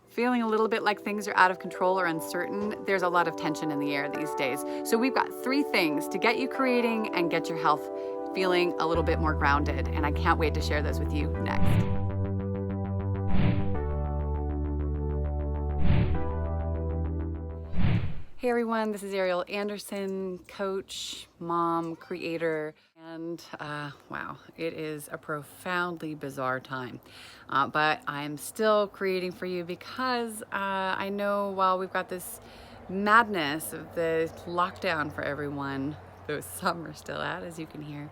feeling a little bit like things are out of control or uncertain, there's a lot of tension in the air these days. So we've got 3 things to get you creating and get your health feeling a little bit more grounded. And I can't wait to share those with you next. Hey everyone, this is Ariel Andersson, coach, mom, creator, and wow, it is a profoundly bizarre time. But I'm still creating for you because I know while we've got this madness of the lockdown for everyone, though some are still out, as you can hear,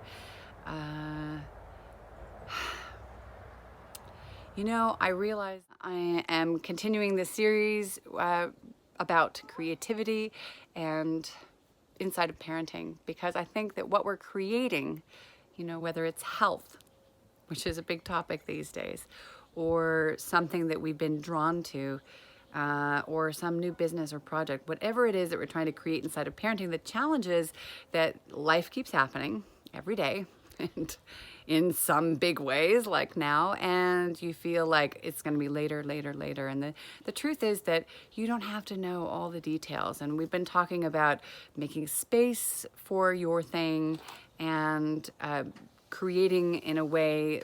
you know, I realize I am continuing this series about creativity and inside of parenting, because I think that what we're creating, you know, whether it's health, which is a big topic these days, or something that we've been drawn to, or some new business or project, whatever it is that we're trying to create inside of parenting, the challenge is that life keeps happening every day and in some big ways like now, and you feel like it's going to be later. And the truth is that you don't have to know all the details. And we've been talking about making space for your thing and creating in a way,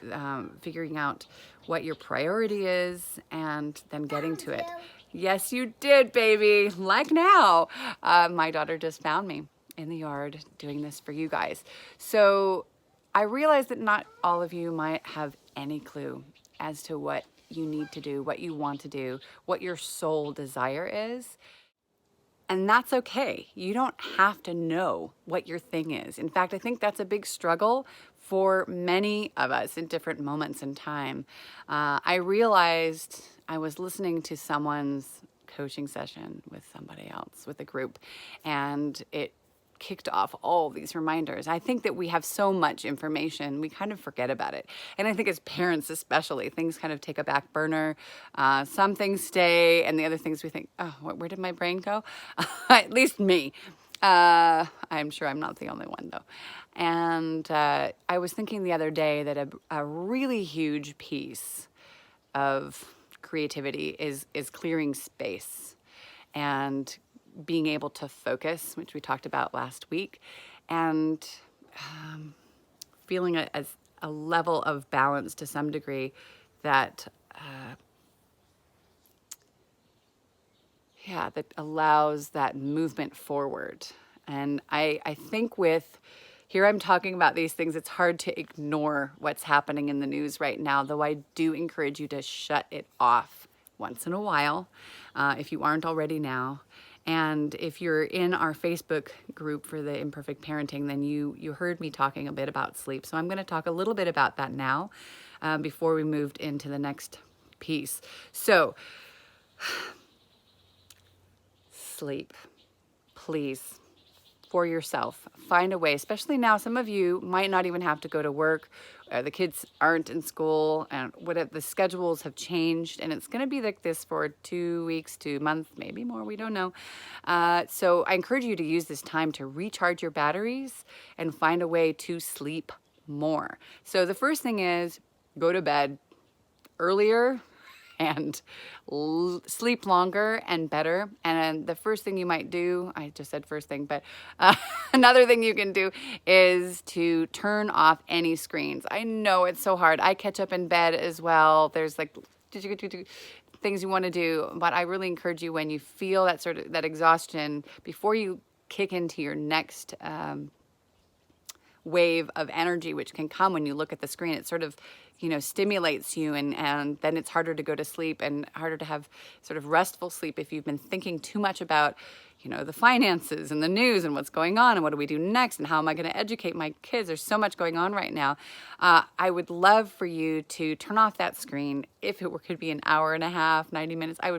figuring out what your priority is and then getting to it. Yes, you did, baby. Like now. My daughter just found me in the yard doing this for you guys. So I realize that not all of you might have any clue as to what you need to do, what you want to do, what your soul desire is. And that's okay. You don't have to know what your thing is. In fact, I think that's a big struggle for many of us in different moments in time. I realized I was listening to someone's coaching session with somebody else, with a group, and it kicked off all these reminders. I think that we have so much information, we kind of forget about it. And I think as parents especially, things kind of take a back burner. Some things stay, and the other things we think, oh, where did my brain go? At least me. I'm sure I'm not the only one though. And I was thinking the other day that a really huge piece of creativity is clearing space and being able to focus, which we talked about last week, and feeling a level of balance to some degree that that allows that movement forward. And I think here I'm talking about these things, it's hard to ignore what's happening in the news right now, though I do encourage you to shut it off once in a while, if you aren't already now. And if you're in our Facebook group for the Imperfect Parenting, then you heard me talking a bit about sleep. So I'm going to talk a little bit about that now before we moved into the next piece. So sleep, please, for yourself. Find a way, especially now. Some of you might not even have to go to work. The kids aren't in school, and the schedules have changed, and it's going to be like this for 2 weeks to a month, maybe more. We don't know. So I encourage you to use this time to recharge your batteries and find a way to sleep more. So the first thing is go to bed earlier and sleep longer and better. And the first thing you might do, I just said first thing, but another thing you can do is to turn off any screens. I know it's so hard. I catch up in bed as well. There's like things you want to do, but I really encourage you, when you feel that exhaustion, before you kick into your next wave of energy, which can come when you look at the screen, it sort of, stimulates you, and then it's harder to go to sleep and harder to have sort of restful sleep if you've been thinking too much about, the finances and the news and what's going on and what do we do next and how am I going to educate my kids. There's so much going on right now. I would love for you to turn off that screen. If it could be an hour and a half, 90 minutes, I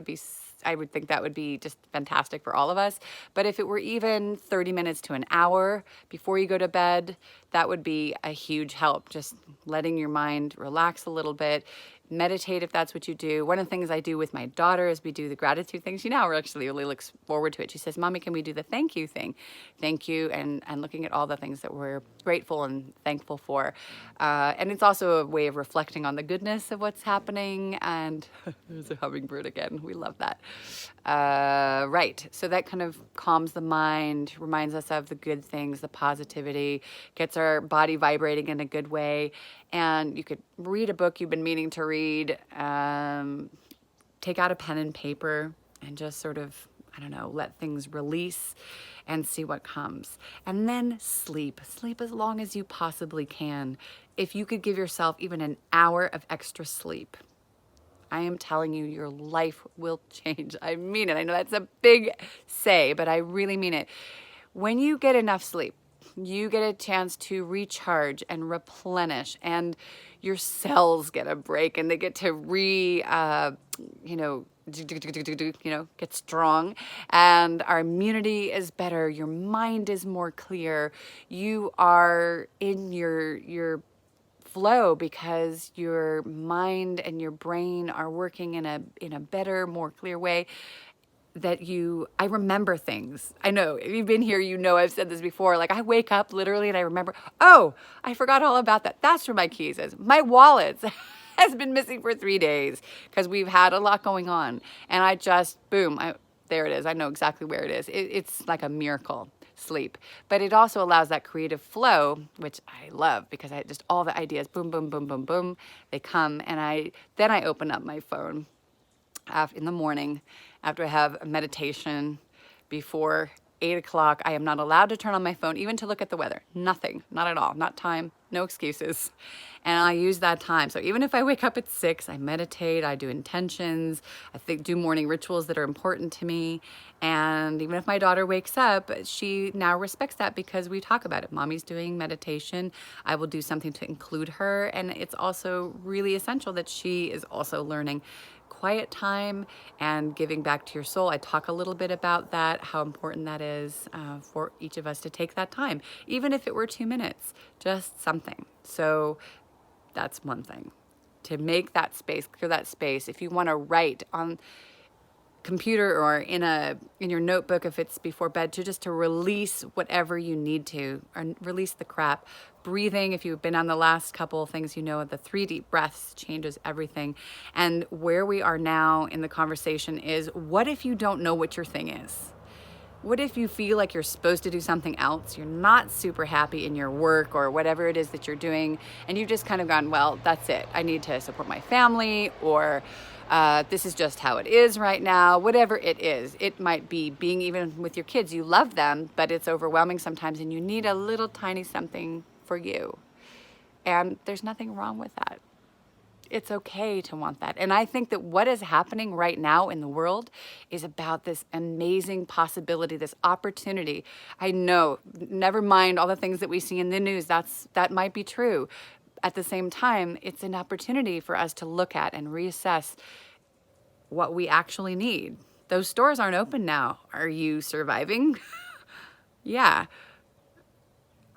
would think that would be just fantastic for all of us. But if it were even 30 minutes to an hour before you go to bed, that would be a huge help. Just letting your mind relax a little bit. meditate if that's what you do. One of the things I do with my daughter is we do the gratitude thing. She now actually really looks forward to it. She says, Mommy, can we do the thank you thing? Thank you, and looking at all the things that we're grateful and thankful for. And it's also a way of reflecting on the goodness of what's happening. And there's a hummingbird again. We love that. Right. So that kind of calms the mind, reminds us of the good things, the positivity, gets our body vibrating in a good way. And you could read a book you've been meaning to read, take out a pen and paper and just sort of, I don't know, let things release and see what comes. And then sleep. Sleep as long as you possibly can. If you could give yourself even an hour of extra sleep, I am telling you, your life will change. I mean it. I know that's a big say, but I really mean it. When you get enough sleep, you get a chance to recharge and replenish, and your cells get a break, and they get to get strong, and our immunity is better. Your mind is more clear. You are in your flow because your mind and your brain are working in a better, more clear way. I remember things. I know if you've been here, you know I've said this before. Like I wake up literally and I remember, oh, I forgot all about that. That's where my keys is. My wallet has been missing for 3 days because we've had a lot going on. And I just, boom, there it is. I know exactly where it is. It's like a miracle, sleep. But it also allows that creative flow, which I love because I just all the ideas, boom, boom, boom, boom, boom, they come. And then I open up my phone in the morning after I have a meditation before 8 o'clock. I am not allowed to turn on my phone, even to look at the weather. Nothing, not at all, not time, no excuses. And I use that time. So even if I wake up at 6, I meditate, I do intentions, do morning rituals that are important to me. And even if my daughter wakes up, she now respects that because we talk about it. Mommy's doing meditation. I will do something to include her. And it's also really essential that she is also learning quiet time and giving back to your soul. I talk a little bit about that, how important that is for each of us to take that time, even if it were 2 minutes, just something. So that's one thing, to make that space, clear that space. If you want to write on computer or in your notebook, if it's before bed, to release whatever you need to, or release the crap. Breathing, if you've been on the last couple of things, you know the 3 deep breaths changes everything. And where we are now in the conversation is, what if you don't know what your thing is? What if you feel like you're supposed to do something else? You're not super happy in your work or whatever it is that you're doing, and you've just kind of gone, well, that's it. I need to support my family, or this is just how it is right now. Whatever it is, it might be being even with your kids. You love them, but it's overwhelming sometimes, and you need a little tiny something for you. And there's nothing wrong with that. It's okay to want that. And I think that what is happening right now in the world is about this amazing possibility, this opportunity. I know, never mind all the things that we see in the news, that might be true. At the same time, it's an opportunity for us to look at and reassess what we actually need. Those stores aren't open now. Are you surviving? Yeah.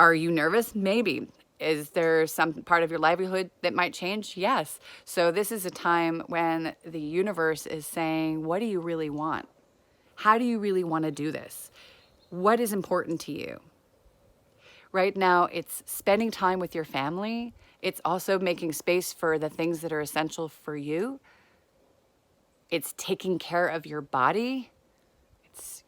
Are you nervous? Maybe. Is there some part of your livelihood that might change? Yes. So this is a time when the universe is saying, what do you really want? How do you really want to do this? What is important to you? Right now, it's spending time with your family. It's also making space for the things that are essential for you. It's taking care of your body. It's,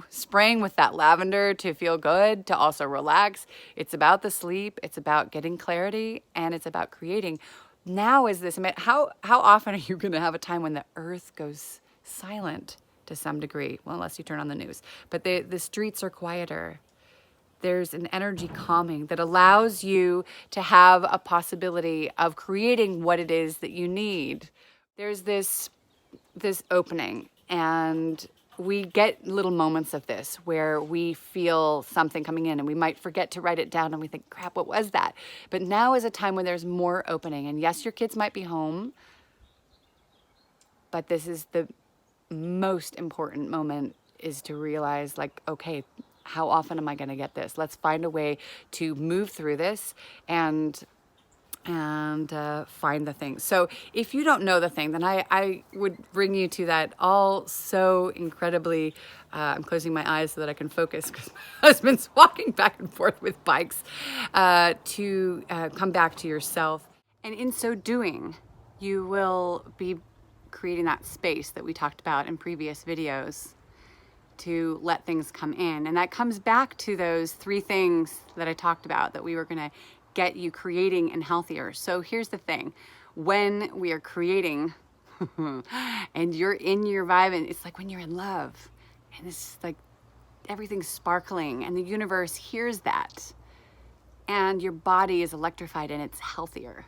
spraying with that lavender to feel good, to also relax. It's about the sleep. It's about getting clarity, and it's about creating. Now is this, how often are you going to have a time when the earth goes silent to some degree? Well, unless you turn on the news. But the streets are quieter. There's an energy calming that allows you to have a possibility of creating what it is that you need. There's this opening, and we get little moments of this where we feel something coming in and we might forget to write it down and we think, crap, what was that? But now is a time when there's more opening. And yes, your kids might be home, but this is the most important moment, is to realize, like, okay, how often am I going to get this? Let's find a way to move through this and and find the thing. So if you don't know the thing, then I would bring you to that all so incredibly, I'm closing my eyes so that I can focus because my husband's walking back and forth with bikes, to come back to yourself. And in so doing, you will be creating that space that we talked about in previous videos to let things come in. And that comes back to those 3 things that I talked about that we were going to get you creating and healthier. So here's the thing. When we are creating and you're in your vibe, and it's like when you're in love and it's like everything's sparkling and the universe hears that and your body is electrified and it's healthier.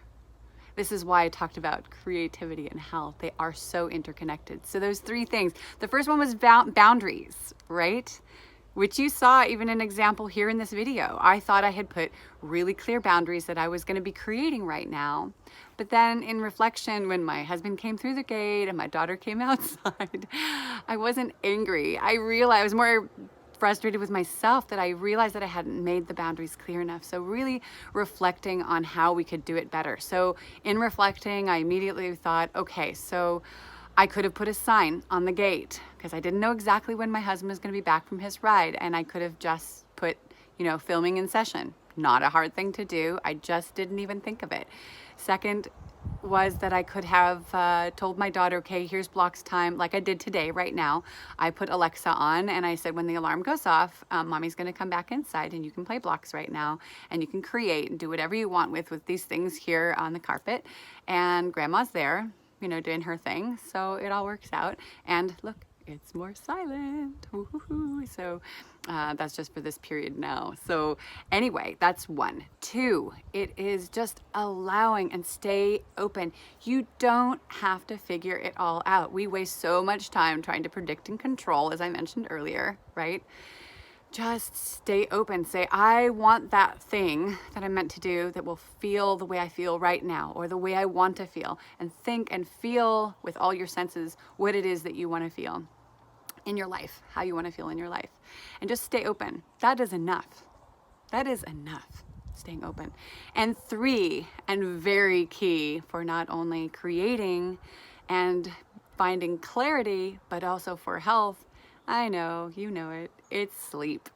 This is why I talked about creativity and health. They are so interconnected. So those 3 things. The first one was boundaries, right? Which you saw even an example here in this video. I thought I had put really clear boundaries that I was going to be creating right now. But then in reflection, when my husband came through the gate and my daughter came outside, I wasn't angry. I realized I was more frustrated with myself that I realized that I hadn't made the boundaries clear enough. So really reflecting on how we could do it better. So in reflecting, I immediately thought, okay, so I could have put a sign on the gate because I didn't know exactly when my husband was going to be back from his ride. And I could have just put, filming in session. Not a hard thing to do. I just didn't even think of it. Second was that I could have told my daughter, okay, here's blocks time, like I did today, right now. I put Alexa on and I said, when the alarm goes off, mommy's going to come back inside and you can play blocks right now and you can create and do whatever you want with these things here on the carpet. And grandma's there, doing her thing. So it all works out. And look, it's more silent. Woo-hoo-hoo. So that's just for this period now. So anyway, that's 1. 2, it is just allowing and stay open. You don't have to figure it all out. We waste so much time trying to predict and control, as I mentioned earlier, right? Just stay open. Say, I want that thing that I'm meant to do that will feel the way I feel right now or the way I want to feel, and think and feel with all your senses what it is that you want to feel in your life, how you want to feel in your life, and just stay open. That is enough. That is enough. Staying open. And 3, and very key for not only creating and finding clarity, but also for health, I know, you know it, it's sleep.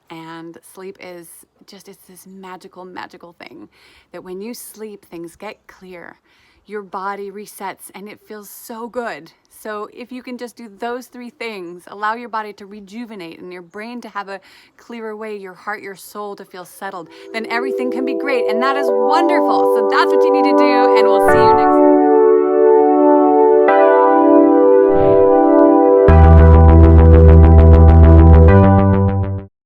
And sleep is just, it's this magical, magical thing that when you sleep, things get clear. Your body resets and it feels so good. So if you can just do those 3 things, allow your body to rejuvenate and your brain to have a clearer way, your heart, your soul to feel settled, then everything can be great. And that is wonderful. So that's what you need to do. And we'll see you next time.